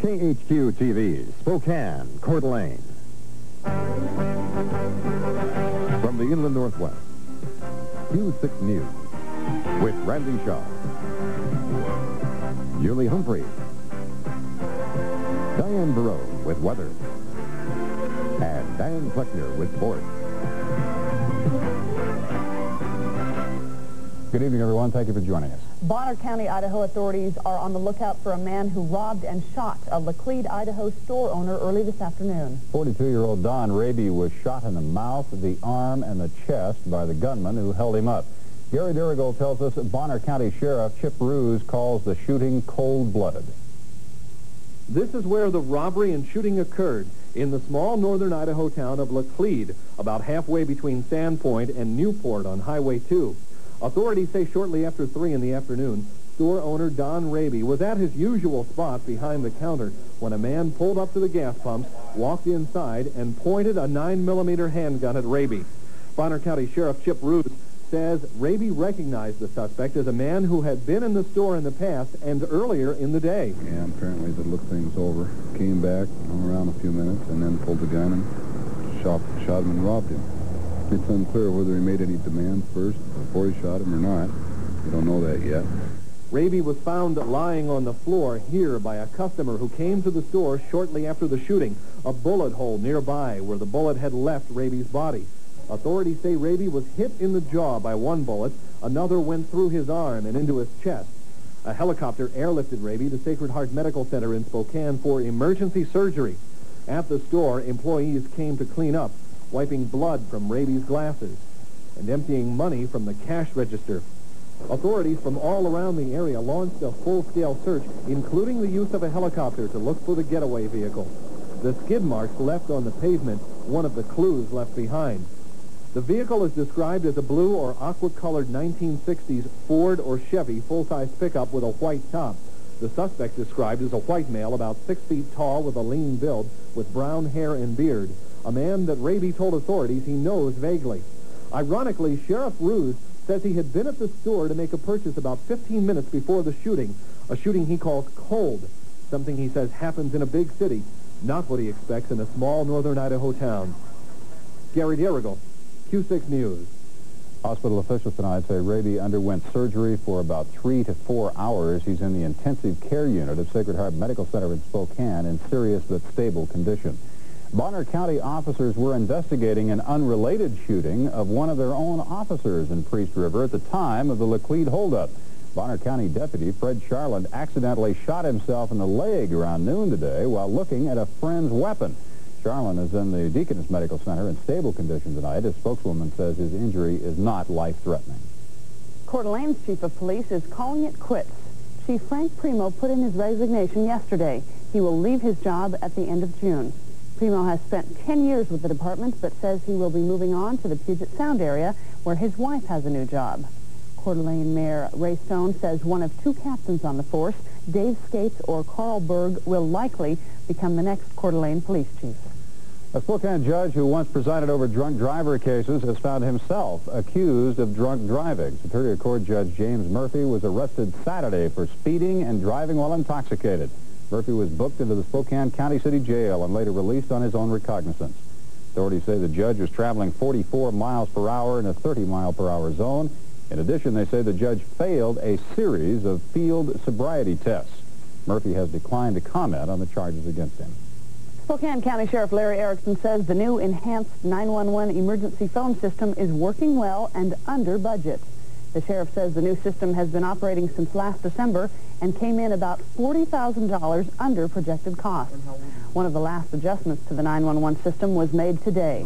KHQ TV, Spokane, Coeur d'Alene. From the Inland Northwest, Q6 News with Randy Shaw, Julie Humphreys, Diane Barone with weather, and Dan Fleckner with sports. Good evening, everyone. Thank you for joining us. Bonner County, Idaho authorities are on the lookout for a man who robbed and shot a Laclede, Idaho store owner early this afternoon. 42-year-old Don Raby was shot in the mouth, the arm, and the chest by the gunman who held him up. Gary Dirigal tells us Bonner County Sheriff Chip Roos calls the shooting cold-blooded. This is where the robbery and shooting occurred, in the small northern Idaho town of Laclede, about halfway between Sandpoint and Newport on Highway 2. Authorities say shortly after 3 in the afternoon, store owner Don Raby was at his usual spot behind the counter when a man pulled up to the gas pumps, walked inside, and pointed a 9mm handgun at Raby. Bonner County Sheriff Chip Roos says Raby recognized the suspect as a man who had been in the store in the past and earlier in the day. Yeah, apparently they looked things over, came back, hung around a few minutes, and then pulled the gun and shot him and robbed him. It's unclear whether he made any demands first before he shot him or not. We don't know that yet. Raby was found lying on the floor here by a customer who came to the store shortly after the shooting, a bullet hole nearby where the bullet had left Raby's body. Authorities say Raby was hit in the jaw by one bullet. Another went through his arm and into his chest. A helicopter airlifted Raby to Sacred Heart Medical Center in Spokane for emergency surgery. At the store, employees came to clean up, wiping blood from Raby's glasses and emptying money from the cash register. Authorities from all around the area launched a full-scale search, including the use of a helicopter to look for the getaway vehicle. The skid marks left on the pavement, one of the clues left behind. The vehicle is described as a blue or aqua-colored 1960s Ford or Chevy full-size pickup with a white top. The suspect described as a white male about 6 feet tall with a lean build with brown hair and beard. A man that Raby told authorities he knows vaguely. Ironically, Sheriff Roos says he had been at the store to make a purchase about 15 minutes before the shooting, a shooting he calls cold, something he says happens in a big city, not what he expects in a small northern Idaho town. Gary Dirigal, Q6 News. Hospital officials tonight say Raby underwent surgery for about 3 to 4 hours. He's in the intensive care unit of Sacred Heart Medical Center in Spokane in serious but stable condition. Bonner County officers were investigating an unrelated shooting of one of their own officers in Priest River at the time of the Laclede holdup. Bonner County Deputy Fred Charland accidentally shot himself in the leg around noon today while looking at a friend's weapon. Charland is in the Deaconess Medical Center in stable condition tonight. His spokeswoman says his injury is not life-threatening. Coeur d'Alene's chief of police is calling it quits. Chief Frank Primo put in his resignation yesterday. He will leave his job at the end of June. Primo has spent 10 years with the department, but says he will be moving on to the Puget Sound area, where his wife has a new job. Coeur d'Alene Mayor Ray Stone says one of 2 captains on the force, Dave Skates or Carl Berg, will likely become the next Coeur d'Alene police chief. A Spokane judge who once presided over drunk driver cases has found himself accused of drunk driving. Superior Court Judge James Murphy was arrested Saturday for speeding and driving while intoxicated. Murphy was booked into the Spokane County City Jail and later released on his own recognizance. Authorities say the judge was traveling 44 miles per hour in a 30-mile-per-hour zone. In addition, they say the judge failed a series of field sobriety tests. Murphy has declined to comment on the charges against him. Spokane County Sheriff Larry Erickson says the new enhanced 911 emergency phone system is working well and under budget. The sheriff says the new system has been operating since last December and came in about $40,000 under projected costs. One of the last adjustments to the 911 system was made today.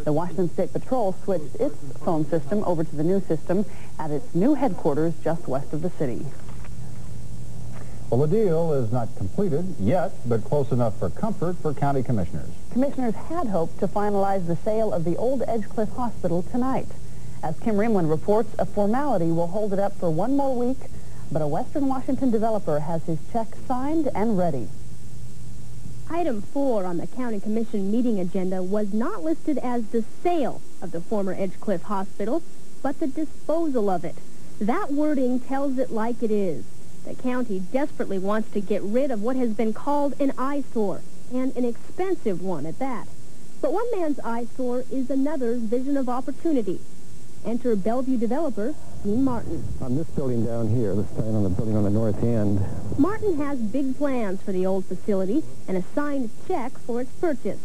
The Washington State Patrol switched its phone system over to the new system at its new headquarters just west of the city. Well, the deal is not completed yet, but close enough for comfort for county commissioners. Commissioners had hoped to finalize the sale of the old Edgecliff Hospital tonight. As Kim Rimland reports, a formality will hold it up for 1 more week, but a Western Washington developer has his check signed and ready. Item 4 on the County Commission meeting agenda was not listed as the sale of the former Edgecliff Hospital, but the disposal of it. That wording tells it like it is. The county desperately wants to get rid of what has been called an eyesore, and an expensive one at that. But one man's eyesore is another's vision of opportunity. Enter Bellevue developer Dean Martin. On this building down here, this time on the building on the north end. Martin has big plans for the old facility and a signed check for its purchase.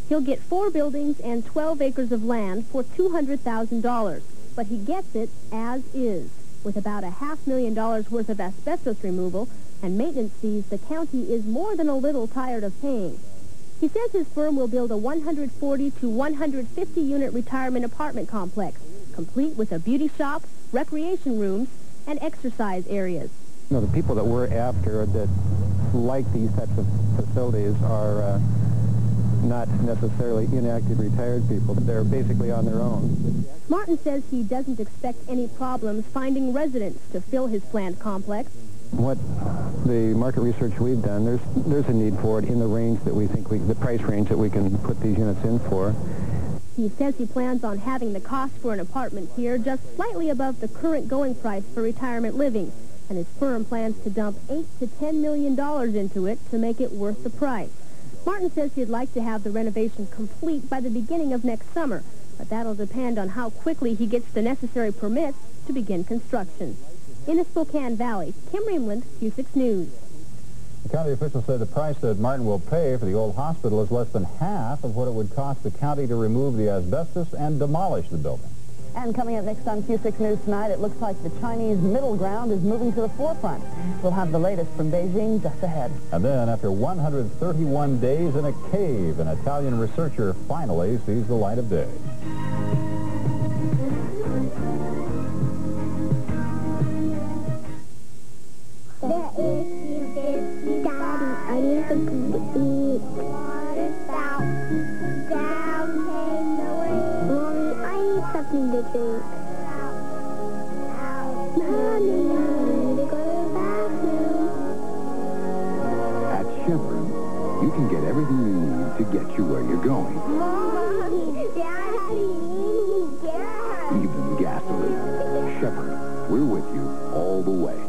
He'll get 4 buildings and 12 acres of land for $200,000, but he gets it as is, with about $500,000 worth of asbestos removal and maintenance fees the county is more than a little tired of paying. He says his firm will build a 140 to 150 unit retirement apartment complex, complete with a beauty shop, recreation rooms, and exercise areas. You know, the people that we're after that like these types of facilities are not necessarily inactive retired people. They're basically on their own. Martin says he doesn't expect any problems finding residents to fill his planned complex. What the market research we've done, there's a need for it in the range that we think the price range that we can put these units in for. He says he plans on having the cost for an apartment here just slightly above the current going price for retirement living, and his firm plans to dump $8 to $10 million into it to make it worth the price. Martin says he'd like to have the renovation complete by the beginning of next summer, but that'll depend on how quickly he gets the necessary permits to begin construction. In the Spokane Valley, Kim Reamland, Q6 News. The county officials said the price that Martin will pay for the old hospital is less than half of what it would cost the county to remove the asbestos and demolish the building. And coming up next on Q6 News tonight, it looks like the Chinese middle ground is moving to the forefront. We'll have the latest from Beijing just ahead. And then, after 131 days in a cave, an Italian researcher finally sees the light of day. Daddy, I need something to eat. What about down came the rain? Mommy, I need something to drink. Mommy, I need to go to the bathroom. At Chevron, you can get everything you need to get you where you're going. Mommy, Daddy, Dad. Even gasoline. Chevron, we're with you all the way.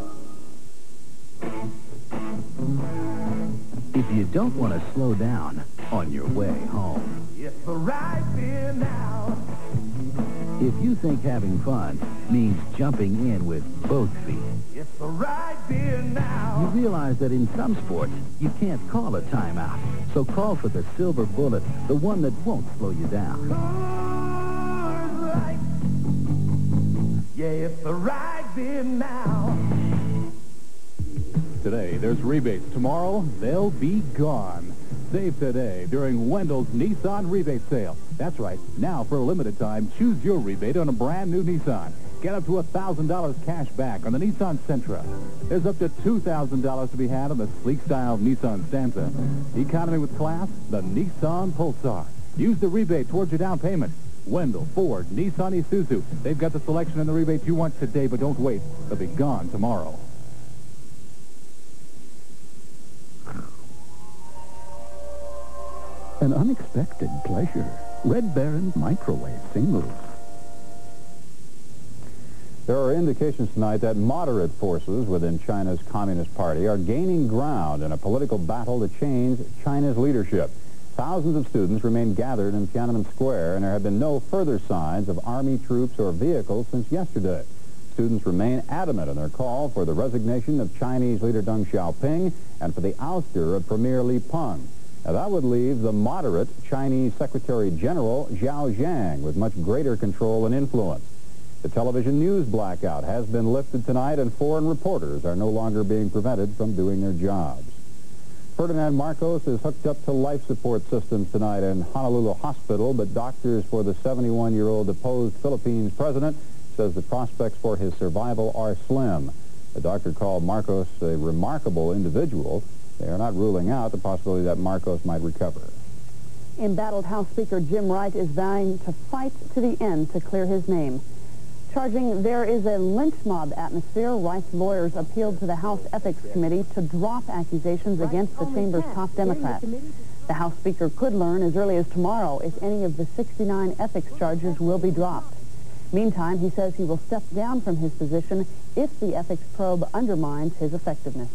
If you don't want to slow down on your way home. It's the right there now. If you think having fun means jumping in with both feet. It's the right there now. You realize that in some sports, you can't call a timeout. So call for the silver bullet, the one that won't slow you down. Right. Yeah, it's the right there now. Today, there's rebates. Tomorrow, they'll be gone. Save today during Wendell's Nissan rebate sale. That's right. Now, for a limited time, choose your rebate on a brand new Nissan. Get up to $1,000 cash back on the Nissan Sentra. There's up to $2,000 to be had on the sleek-style Nissan Stanza. Economy with class, the Nissan Pulsar. Use the rebate towards your down payment. Wendell, Ford, Nissan, Isuzu. They've got the selection and the rebates you want today, but don't wait. They'll be gone tomorrow. An unexpected pleasure. Red Baron microwave singles. There are indications tonight that moderate forces within China's Communist Party are gaining ground in a political battle to change China's leadership. Thousands of students remain gathered in Tiananmen Square, and there have been no further signs of army troops or vehicles since yesterday. Students remain adamant in their call for the resignation of Chinese leader Deng Xiaoping and for the ouster of Premier Li Peng. Now, that would leave the moderate Chinese Secretary General Zhao Zhang with much greater control and influence. The television news blackout has been lifted tonight, and foreign reporters are no longer being prevented from doing their jobs. Ferdinand Marcos is hooked up to life support systems tonight in Honolulu Hospital, but doctors for the 71-year-old deposed Philippines president says the prospects for his survival are slim. The doctor called Marcos a remarkable individual. They are not ruling out the possibility that Marcos might recover. Embattled House Speaker Jim Wright is vowing to fight to the end to clear his name. Charging there is a lynch mob atmosphere, Wright's lawyers appealed to the House Ethics Committee to drop accusations against the chamber's top Democrat. The House Speaker could learn as early as tomorrow if any of the 69 ethics charges will be dropped. Meantime, he says he will step down from his position if the ethics probe undermines his effectiveness.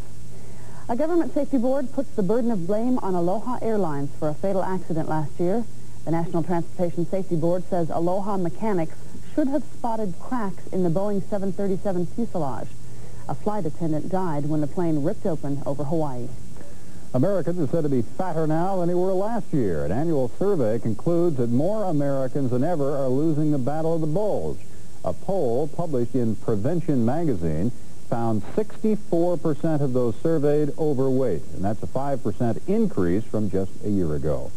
A government safety board puts the burden of blame on Aloha Airlines for a fatal accident last year. The National Transportation Safety Board says Aloha mechanics should have spotted cracks in the Boeing 737 fuselage. A flight attendant died when the plane ripped open over Hawaii. Americans are said to be fatter now than they were last year. An annual survey concludes that more Americans than ever are losing the battle of the bulge. A poll published in Prevention magazine found 64% of those surveyed overweight, and that's a 5% increase from just a year ago.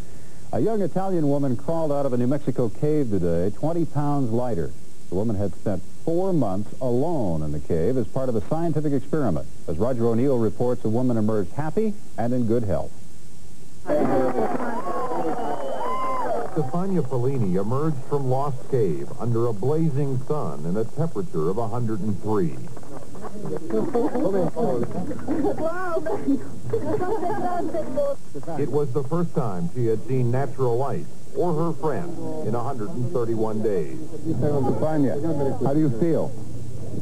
A young Italian woman crawled out of a New Mexico cave today, 20 pounds lighter. The woman had spent 4 months alone in the cave as part of a scientific experiment. As Roger O'Neill reports, the woman emerged happy and in good health. Stefania Fellini emerged from Lost Cave under a blazing sun and a temperature of 103. It was the first time she had seen natural light or her friend in 131 days. Stefania, how do you feel?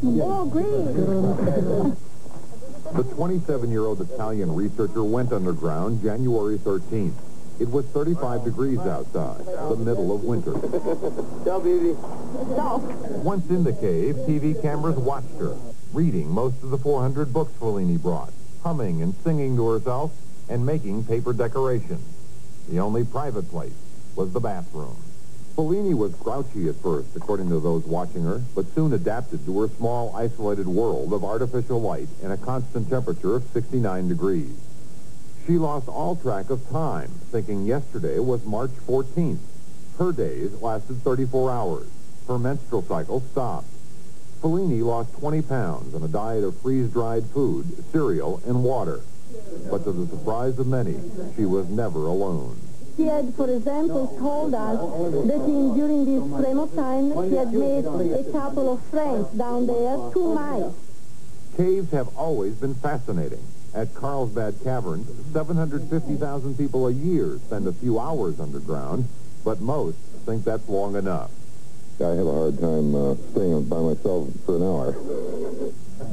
Oh, great. The 27-year-old Italian researcher went underground January 13th. It was 35 degrees outside, the middle of winter. Ciao, baby. Once in the cave, TV cameras watched her, reading most of the 400 books Fellini brought, humming and singing to herself, and making paper decorations. The only private place was the bathroom. Fellini was grouchy at first, according to those watching her, but soon adapted to her small, isolated world of artificial light and a constant temperature of 69 degrees. She lost all track of time, thinking yesterday was March 14th. Her days lasted 34 hours. Her menstrual cycle stopped. Fellini lost 20 pounds on a diet of freeze-dried food, cereal, and water. But to the surprise of many, she was never alone. He had, for example, told us that during this frame of time, he had made a couple of friends down there, 2 mice. Caves have always been fascinating. At Carlsbad Caverns, 750,000 people a year spend a few hours underground, but most think that's long enough. I have a hard time staying by myself for an hour.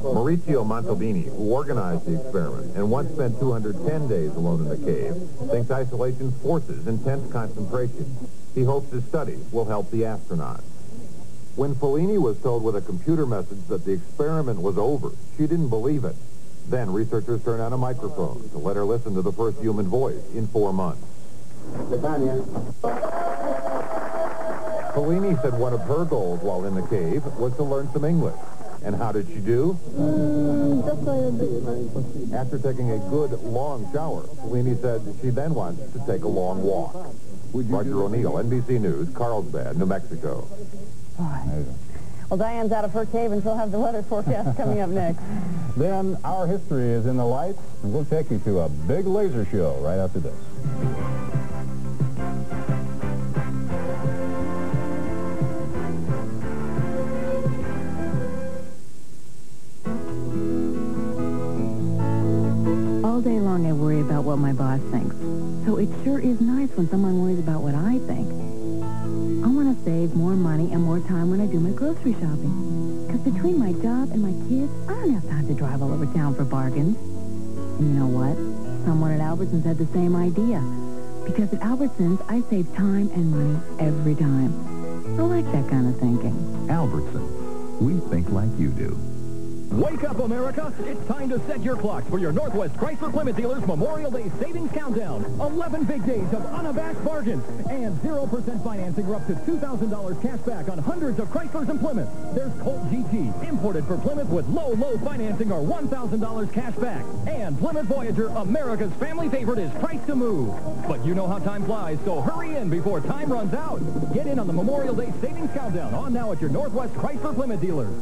Maurizio Montalbini, who organized the experiment and once spent 210 days alone in the cave, thinks isolation forces intense concentration. He hopes his studies will help the astronauts. When Fellini was told with a computer message that the experiment was over, she didn't believe it. Then researchers turned on a microphone to let her listen to the first human voice in 4 months. Fellini said one of her goals while in the cave was to learn some English. And how did she do? Just a little bit. After taking a good, long shower, Fellini said she then wants to take a long walk. Roger O'Neill, NBC News, Carlsbad, New Mexico. Well, Diane's out of her cave, and she'll have the weather forecast coming up next. Then our history is in the lights, and we'll take you to a big laser show right after this. All day long I worry about what my boss thinks. So it sure is nice when someone worries about what I think. I want to save more money and more time when I do my grocery shopping. Because between my job and my kids, I don't have time to drive all over town for bargains. And you know what? Someone at Albertsons had the same idea. Because at Albertsons, I save time and money every time. I like that kind of thinking. Albertsons. We think like you do. Wake up, America! It's time to set your clocks for your Northwest Chrysler Plymouth dealers Memorial Day Savings Countdown. 11 big days of unabashed bargains and 0% financing or up to $2,000 cash back on hundreds of Chryslers and Plymouths. There's Colt GT, imported for Plymouth with low financing or $1,000 cash back. And Plymouth Voyager, America's family favorite, is priced to move. But you know how time flies, so hurry in before time runs out. Get in on the Memorial Day Savings Countdown on now at your Northwest Chrysler Plymouth dealers.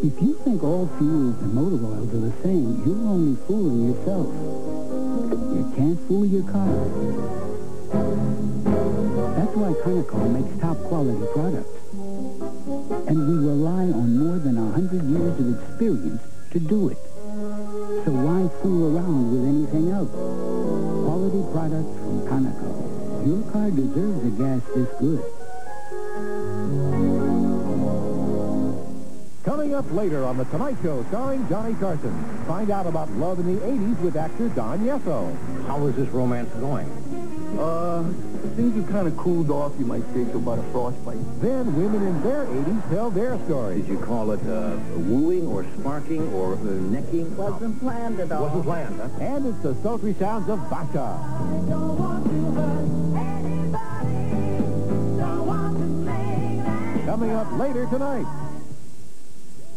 If you think all fuels and motor oils are the same, you're only fooling yourself. You can't fool your car. That's why Conoco makes top quality products. And we rely on more than 100 years of experience to do it. So why fool around with anything else? Quality products from Conoco. Your car deserves a gas this good. up later on The Tonight Show starring Johnny Carson. Find out about love in the 80s with actor Don Yesso. How is this romance going? Things have kind of cooled off, you might say, to about a frostbite. Then women in their 80s tell their stories. Did you call it wooing or sparking or necking? Wasn't planned at all. Wasn't planned, huh? And it's the sultry sounds of Basha. Coming up later tonight.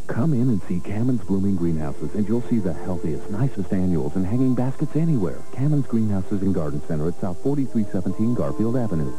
Come in and see Kammen's Blooming Greenhouses, and you'll see the healthiest, nicest annuals and hanging baskets anywhere. Kammen's Greenhouses and Garden Center at South 4317 Garfield Avenue.